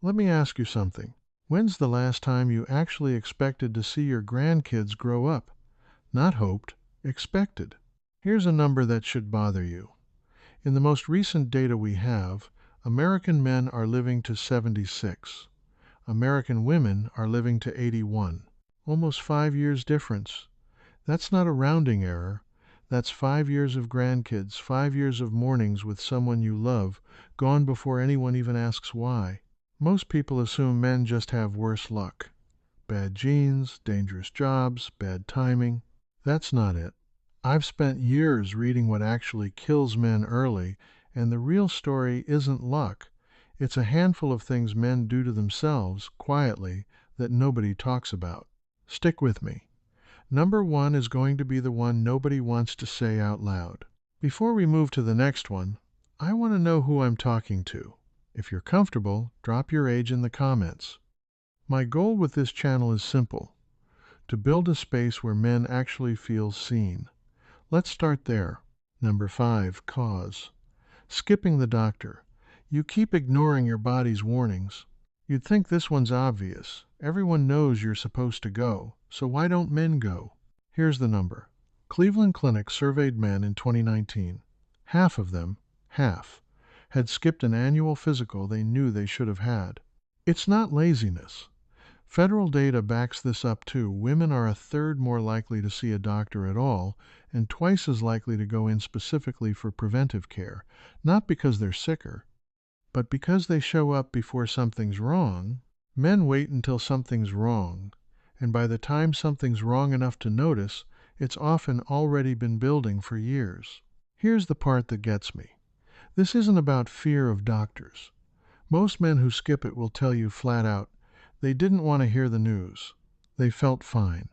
Let me ask you something. When's the last time you actually expected to see your grandkids grow up? Not hoped, expected. Here's a number that should bother you. In the most recent data we have, American men are living to 76. American women are living to 81. Almost 5 years difference. That's not a rounding error. That's 5 years of grandkids, 5 years of mornings with someone you love, gone before anyone even asks why. Most people assume men just have worse luck. Bad genes, dangerous jobs, bad timing. That's not it. I've spent years reading what actually kills men early, and the real story isn't luck. It's a handful of things men do to themselves, quietly, that nobody talks about. Stick with me. Number one is going to be the one nobody wants to say out loud. Before we move to the next one, I want to know who I'm talking to. If you're comfortable, drop your age in the comments. My goal with this channel is simple: to build a space where men actually feel seen. Let's start there. Number 5, cause. Skipping the doctor. You keep ignoring your body's warnings. You'd think this one's obvious. Everyone knows you're supposed to go, so why don't men go? Here's the number. Cleveland Clinic surveyed men in 2019. Half of them, had skipped an annual physical they knew they should have had. It's not laziness. Federal data backs this up too. Women are a third more likely to see a doctor at all, and twice as likely to go in specifically for preventive care, not because they're sicker, but because they show up before something's wrong. Men wait until something's wrong, and by the time something's wrong enough to notice, it's often already been building for years. Here's the part that gets me. This isn't about fear of doctors. Most men who skip it will tell you flat out, they didn't want to hear the news. They felt fine.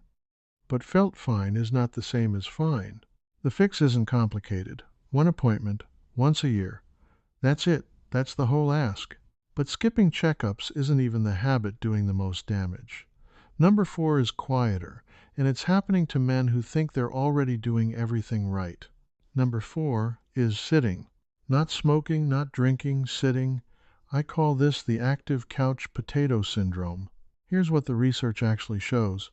But felt fine is not the same as fine. The fix isn't complicated. One appointment, once a year. That's it. That's the whole ask. But skipping checkups isn't even the habit doing the most damage. Number 4 is quieter, and it's happening to men who think they're already doing everything right. Number 4 is sitting. Not smoking, not drinking, sitting. I call this the active couch potato syndrome. Here's what the research actually shows.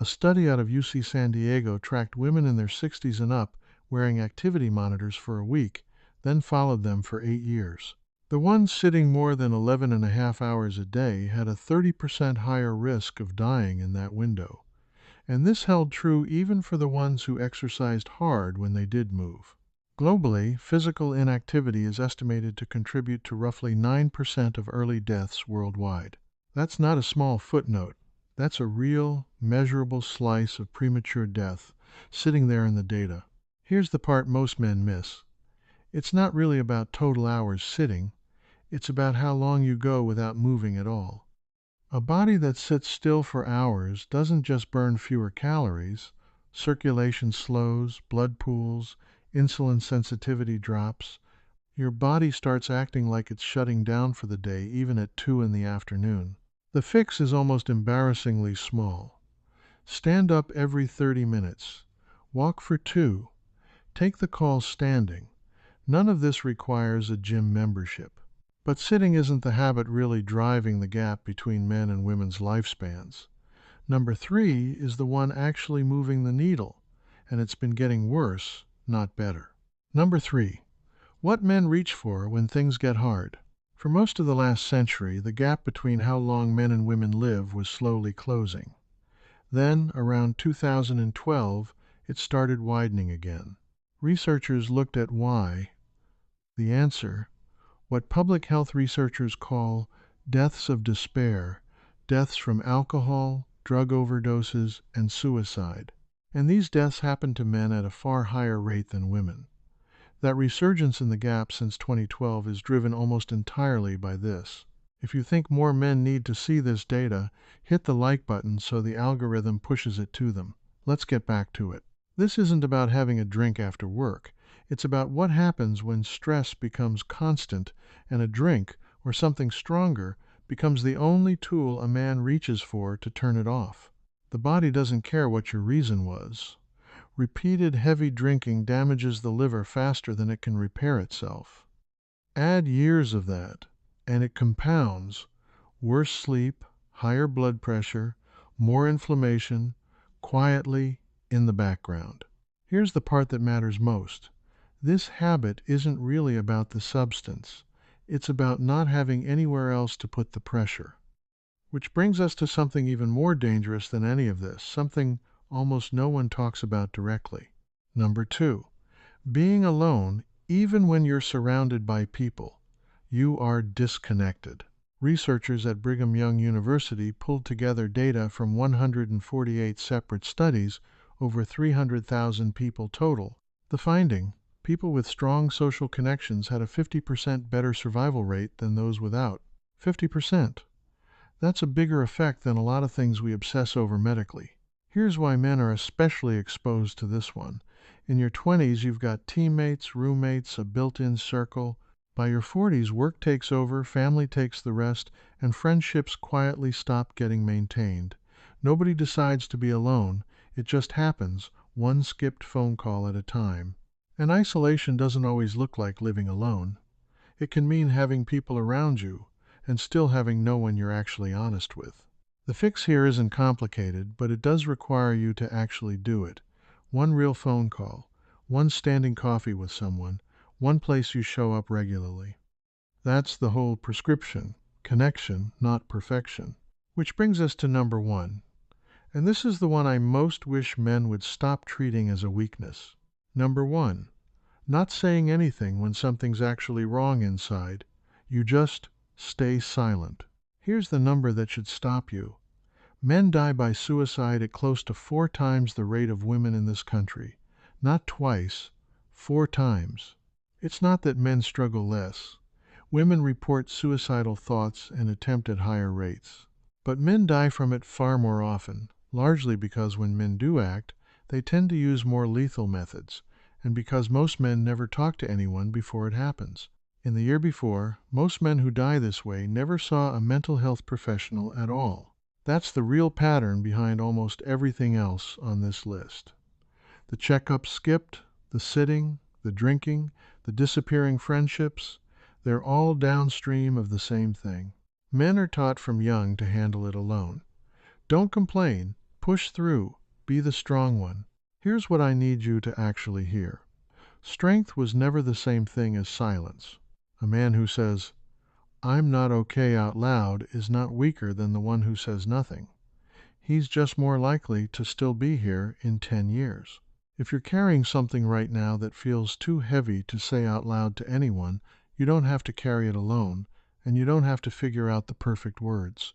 A study out of UC San Diego tracked women in their 60s and up wearing activity monitors for a week, then followed them for 8 years. The ones sitting more than 11.5 hours a day had a 30% higher risk of dying in that window. And this held true even for the ones who exercised hard when they did move. Globally, physical inactivity is estimated to contribute to roughly 9% of early deaths worldwide. That's not a small footnote. That's a real, measurable slice of premature death sitting there in the data. Here's the part most men miss. It's not really about total hours sitting. It's about how long you go without moving at all. A body that sits still for hours doesn't just burn fewer calories. Circulation slows, blood pools, insulin sensitivity drops. Your body starts acting like it's shutting down for the day, even at 2 in the afternoon. The fix is almost embarrassingly small. Stand up every 30 minutes. Walk for 2. Take the call standing. None of this requires a gym membership. But sitting isn't the habit really driving the gap between men and women's lifespans. Number 3 is the one actually moving the needle, and it's been getting worse, not better. Number 3. What men reach for when things get hard. For most of the last century, the gap between how long men and women live was slowly closing. Then, around 2012, it started widening again. Researchers looked at why. The answer: what public health researchers call deaths of despair, deaths from alcohol, drug overdoses, and suicide. And these deaths happen to men at a far higher rate than women. That resurgence in the gap since 2012 is driven almost entirely by this. If you think more men need to see this data, hit the like button so the algorithm pushes it to them. Let's get back to it. This isn't about having a drink after work. It's about what happens when stress becomes constant and a drink, or something stronger, becomes the only tool a man reaches for to turn it off. The body doesn't care what your reason was. Repeated heavy drinking damages the liver faster than it can repair itself. Add years of that, and it compounds. worse sleep, higher blood pressure, more inflammation, quietly in the background. Here's the part that matters most. This habit isn't really about the substance. It's about not having anywhere else to put the pressure. Which brings us to something even more dangerous than any of this, something almost no one talks about directly. Number 2, being alone, even when you're surrounded by people. You are disconnected. Researchers at Brigham Young University pulled together data from 148 separate studies, over 300,000 people total. The finding: people with strong social connections had a 50% better survival rate than those without. 50%. That's a bigger effect than a lot of things we obsess over medically. Here's why men are especially exposed to this one. In your 20s, you've got teammates, roommates, a built-in circle. By your 40s, work takes over, family takes the rest, and friendships quietly stop getting maintained. Nobody decides to be alone. It just happens, one skipped phone call at a time. And isolation doesn't always look like living alone. It can mean having people around you and still having no one you're actually honest with. The fix here isn't complicated, but it does require you to actually do it. One real phone call, one standing coffee with someone, one place you show up regularly. That's the whole prescription: connection, not perfection. Which brings us to number 1. And this is the one I most wish men would stop treating as a weakness. Number 1, not saying anything when something's actually wrong inside. You just stay silent. Here's the number that should stop you. Men die by suicide at close to 4 times the rate of women in this country. Not twice, 4 times. It's not that men struggle less. Women report suicidal thoughts and attempt at higher rates. But men die from it far more often, largely because when men do act, they tend to use more lethal methods, and because most men never talk to anyone before it happens. In the year before, most men who die this way never saw a mental health professional at all. That's the real pattern behind almost everything else on this list. The checkup skipped, the sitting, the drinking, the disappearing friendships, they're all downstream of the same thing. Men are taught from young to handle it alone. Don't complain, push through, be the strong one. Here's what I need you to actually hear. Strength was never the same thing as silence. A man who says, "I'm not okay" out loud is not weaker than the one who says nothing. He's just more likely to still be here in 10 years. If you're carrying something right now that feels too heavy to say out loud to anyone, you don't have to carry it alone, and you don't have to figure out the perfect words.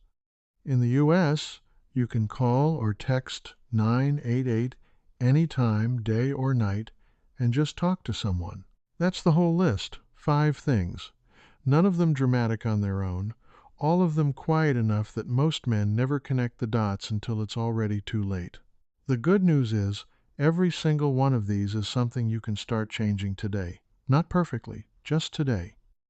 In the U.S., you can call or text 988 anytime, day or night, and just talk to someone. That's the whole list, 5 things. None of them dramatic on their own, all of them quiet enough that most men never connect the dots until it's already too late. The good news is, every single one of these is something you can start changing today. Not perfectly, just today.